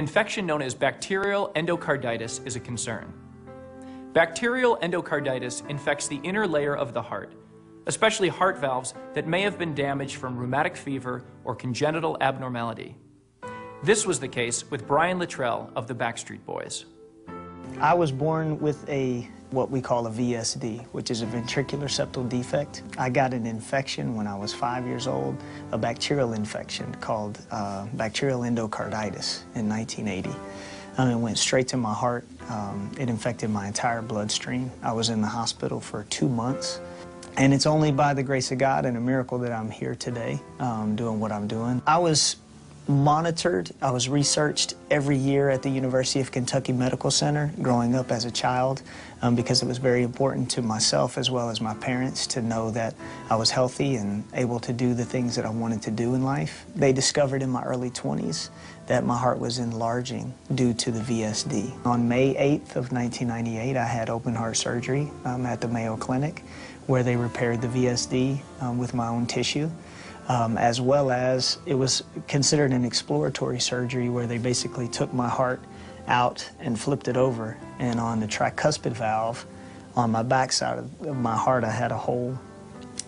Infection known as bacterial endocarditis is a concern. Bacterial endocarditis infects the inner layer of the heart, especially heart valves that may have been damaged from rheumatic fever or congenital abnormality. This was the case with Brian Littrell of the Backstreet Boys. I was born with what we call a VSD, which is a ventricular septal defect. I got an infection when I was 5 years old, a bacterial infection called bacterial endocarditis in 1980. It went straight to my heart. It infected my entire bloodstream. I was in the hospital for 2 months. And it's only by the grace of God and a miracle that I'm here today doing what I'm doing. I was monitored, I was researched every year at the University of Kentucky Medical Center growing up as a child because it was very important to myself as well as my parents to know that I was healthy and able to do the things that I wanted to do in life. They discovered in my early 20s that my heart was enlarging due to the VSD. On May 8th of 1998, I had open heart surgery at the Mayo Clinic where they repaired the VSD with my own tissue. As well as it was considered an exploratory surgery where they basically took my heart out and flipped it over, and on the tricuspid valve on my backside of my heart I had a hole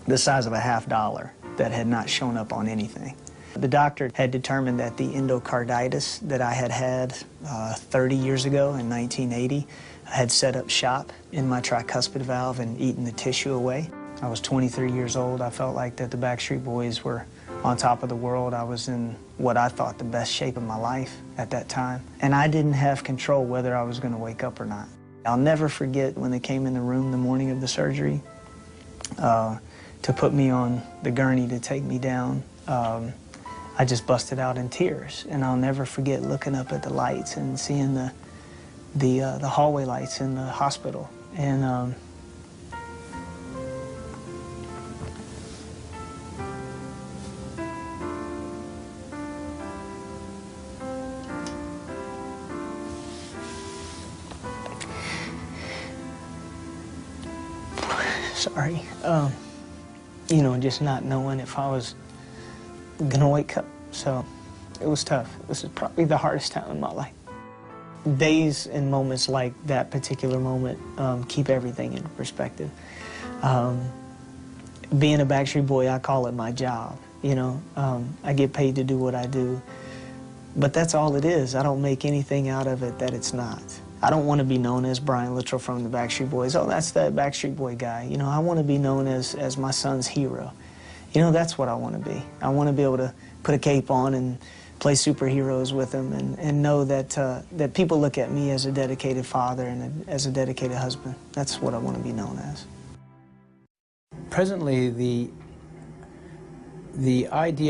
the size of a $50 that had not shown up on anything. The doctor had determined that the endocarditis that I had had 30 years ago in 1980 had set up shop in my tricuspid valve and eaten the tissue away. I was 23 years old. I felt like that the Backstreet Boys were on top of the world. I was in what I thought the best shape of my life at that time. And I didn't have control whether I was going to wake up or not. I'll never forget when they came in the room the morning of the surgery to put me on the gurney to take me down. I just busted out in tears. And I'll never forget looking up at the lights and seeing the hallway lights in the hospital. And sorry, you know, just not knowing if I was gonna wake up. So it was tough. This is probably the hardest time in my life. Days and moments like that particular moment keep everything in perspective. Being a Backstreet Boy, I call it my job. You know, I get paid to do what I do, but that's all it is. I don't make anything out of it that it's not. I don't want to be known as Brian Littrell from the Backstreet Boys. Oh, that's that Backstreet Boy guy. You know, I want to be known as my son's hero. You know, that's what I want to be. I want to be able to put a cape on and play superheroes with him and know that, that people look at me as a dedicated father and as a dedicated husband. That's what I want to be known as. Presently, the idea